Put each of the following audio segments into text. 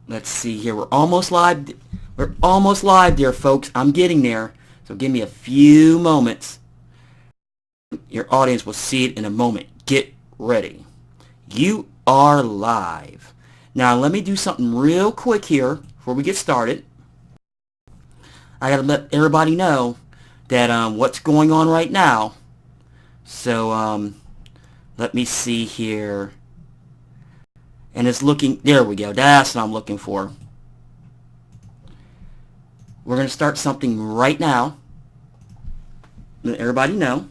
Let's see here. We're almost live. We're almost live there, folks. I'm getting there. So give me a few moments. Your audience will see it in a moment. Get ready. You are live. Now let me do something real quick here before we get started. I gotta let everybody know that what's going on right now. So let me see here. And it's looking, there we go. That's what I'm looking for. We're going to start something right now. Let everybody know.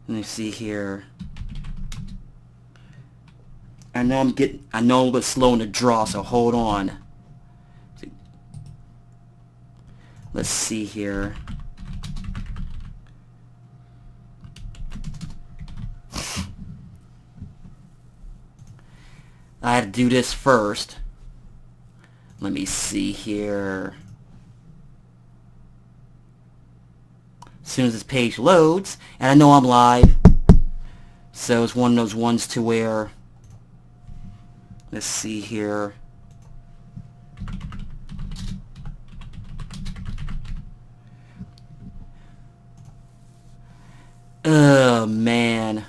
Let me see here. I know I'm a little bit slow in the draw, so hold on. Let's see here. I had to do this first. Let me see here. As soon as this page loads, and I know I'm live, so it's one of those ones to where, let's see here. Oh man,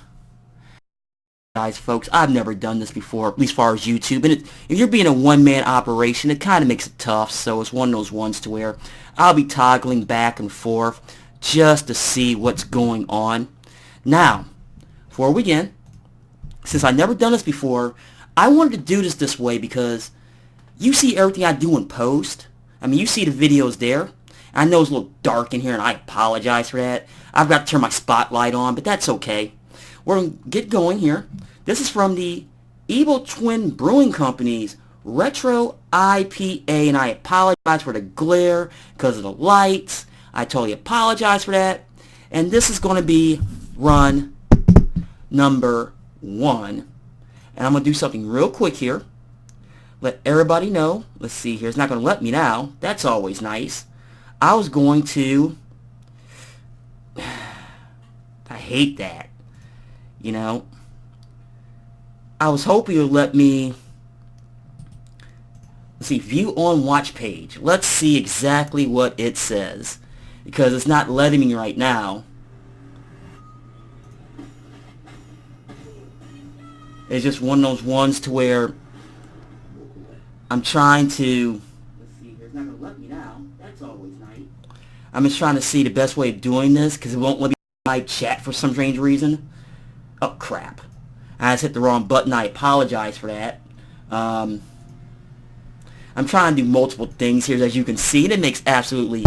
guys, folks, I've never done this before, at least as far as YouTube, and if you're being a one-man operation, it kind of makes it tough. So it's one of those ones to where I'll be toggling back and forth just to see what's going on. Now, before we begin, since I've never done this before, I wanted to do this way because you see everything I do in post. I mean, you see the videos there. I know it's a little dark in here, and I apologize for that. I've got to turn my spotlight on, but that's okay. We're going to get going here. This is from the Evil Twin Brewing Company's Retro IPA, and I apologize for the glare because of the lights. I totally apologize for that. And this is going to be run number 1. And I'm going to do something real quick here. Let everybody know. Let's see here. It's not going to let me now. That's always nice. I was going to... I hate that. You know, I was hoping it would let me, let's see, view on watch page. Let's see exactly what it says, because it's not letting me right now. It's just one of those ones to where I'm trying to, let's see here, it's not going to let me now. That's always nice. I'm just trying to see the best way of doing this, because it won't let me live chat for some strange reason. Oh, crap. I just hit the wrong button. I apologize for that. I'm trying to do multiple things here, as you can see, and it makes absolutely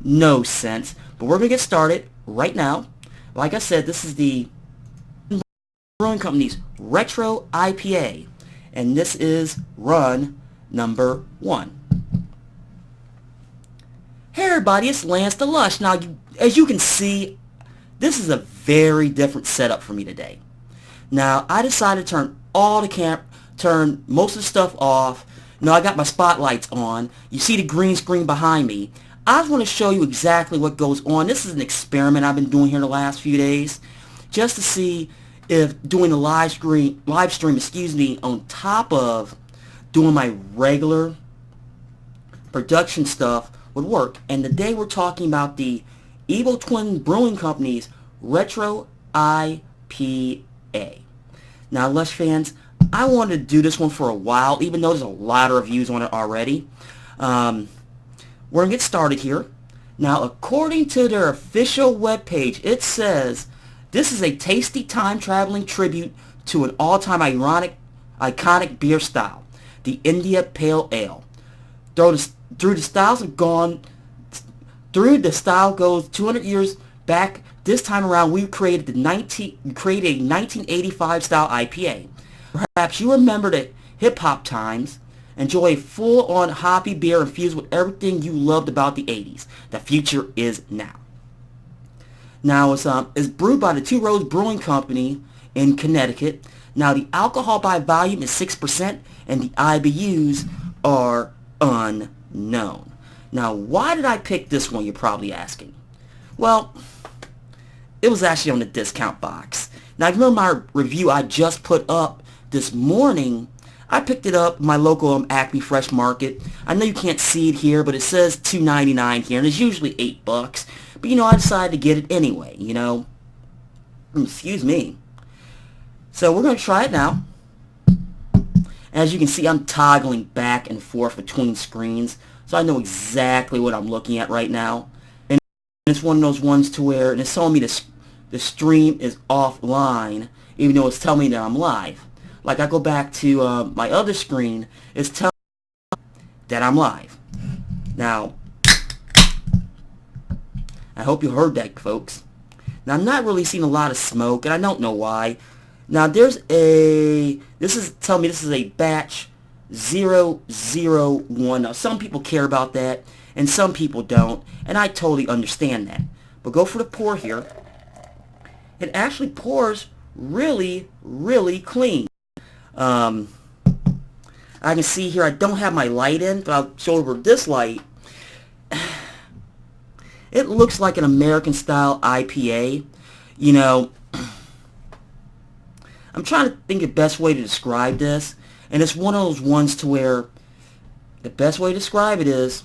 no sense. But we're going to get started right now. Like I said, this is the Brewing Company's Retro IPA, and this is run number 1. Hey everybody, it's Lance the Lush. Now, as you can see, this is a very different setup for me today. Now, I decided to turn most of the stuff off. Now, I got my spotlights on. You see the green screen behind me. I just want to show you exactly what goes on. This is an experiment I've been doing here the last few days, just to see if doing the live stream, on top of doing my regular production stuff would work. And today we're talking about the Evil Twin Brewing Company's Retro IPA. Now, Lush fans, I wanted to do this one for a while, even though there's a lot of reviews on it already. We're going to get started here. Now, according to their official webpage, it says, this is a tasty time-traveling tribute to an all-time iconic beer style, the India Pale Ale. Through the style goes 200 years back. This time around, we created a 1985 style IPA. Perhaps you remember the hip-hop times. Enjoy a full-on hoppy beer infused with everything you loved about the 80s. The future is now. Now, it's brewed by the Two Roads Brewing Company in Connecticut. Now, the alcohol by volume is 6%, and the IBUs are unknown. Now, why did I pick this one, you're probably asking? Well, it was actually on the discount box. Now, remember my review I just put up this morning? I picked it up in my local Acme Fresh Market. I know you can't see it here, but it says $2.99 here, and it's usually $8. But, I decided to get it anyway, Excuse me. So we're going to try it now. As you can see, I'm toggling back and forth between screens, so I know exactly what I'm looking at right now. And it's one of those ones to where, and it's telling me the stream is offline, even though it's telling me that I'm live. Like I go back to my other screen, it's telling me that I'm live. Now, I hope you heard that, folks. Now, I'm not really seeing a lot of smoke, and I don't know why. Now, this is telling me this is a batch 001. Now, some people care about that, and some people don't, and I totally understand that. But go for the pour here. It actually pours really, really clean. I can see here I don't have my light in, but I'll show over this light. It looks like an American-style IPA. I'm trying to think of the best way to describe this, and it's one of those ones to where the best way to describe it is,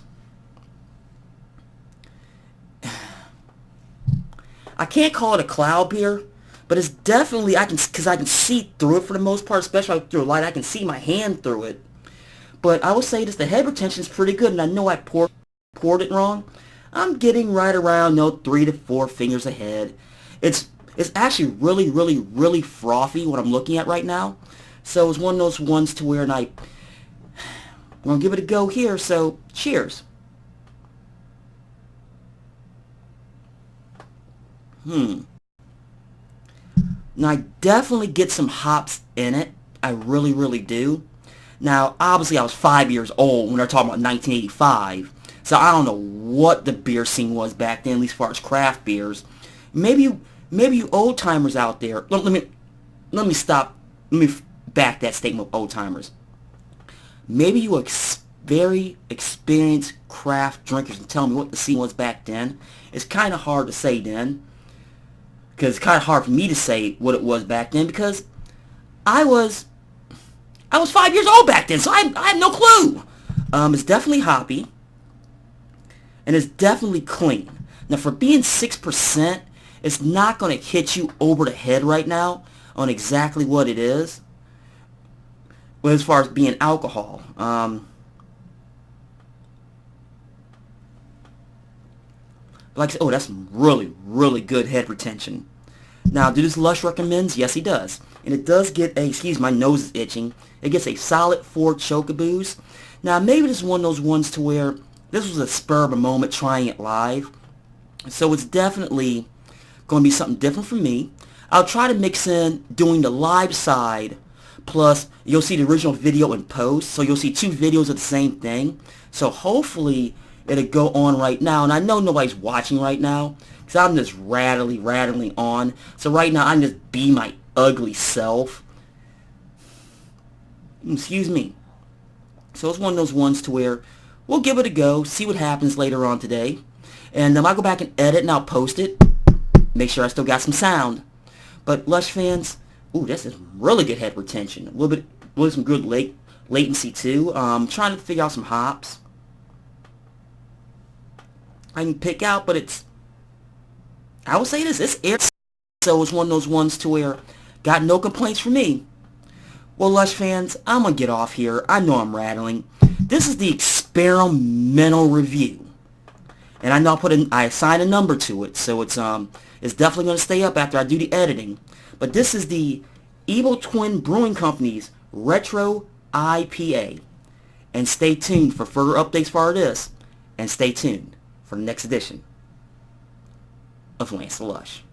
I can't call it a cloud beer, but it's definitely, because I can see through it for the most part, especially through a light, I can see my hand through it. But I would say this, the head retention is pretty good, and I know I poured it wrong. I'm getting right around 3 to 4 fingers ahead. It's actually really, really, really frothy what I'm looking at right now. So it's one of those ones to where I'm going to give it a go here, so cheers. Now I definitely get some hops in it. I really, really do. Now, obviously I was 5 years old when they're talking about 1985. So I don't know what the beer scene was back then, at least as far as craft beers. Maybe you old timers out there. Let me back that statement of old timers. Maybe you very experienced craft drinkers and tell me what the scene was back then. It's kind of hard to say then, because it's kind of hard for me to say what it was back then, because I was 5 years old back then, so I have no clue. It's definitely hoppy. And it's definitely clean. Now, for being 6%, it's not going to hit you over the head right now on exactly what it is. Well, as far as being alcohol. Like I said, that's really, really good head retention. Now, do this Lush recommends? Yes, he does. And it does get a, my nose is itching. It gets a solid 4 chokaboos. Now, maybe this is one of those ones to where this was a spur of a moment trying it live. So it's definitely going to be something different for me. I'll try to mix in doing the live side, plus you'll see the original video in post. So you'll see 2 videos of the same thing. So hopefully it'll go on right now. And I know nobody's watching right now, because I'm just rattling on. So right now I'm just be my ugly self. Excuse me. So it's one of those ones to where we'll give it a go, see what happens later on today. And I'll go back and edit and I'll post it. Make sure I still got some sound. But Lush fans, ooh, that's a really good head retention. A little bit, some good latency too. Trying to figure out some hops I can pick out, but I will say this, it's air. So it's one of those ones to where got no complaints from me. Well, Lush fans, I'm going to get off here. I know I'm rattling. This is the experimental review. And I know I assign a number to it, so it's definitely going to stay up after I do the editing. But this is the Evil Twin Brewing Company's Retro IPA. And stay tuned for further updates for this. And stay tuned for the next edition of Lance the Lush.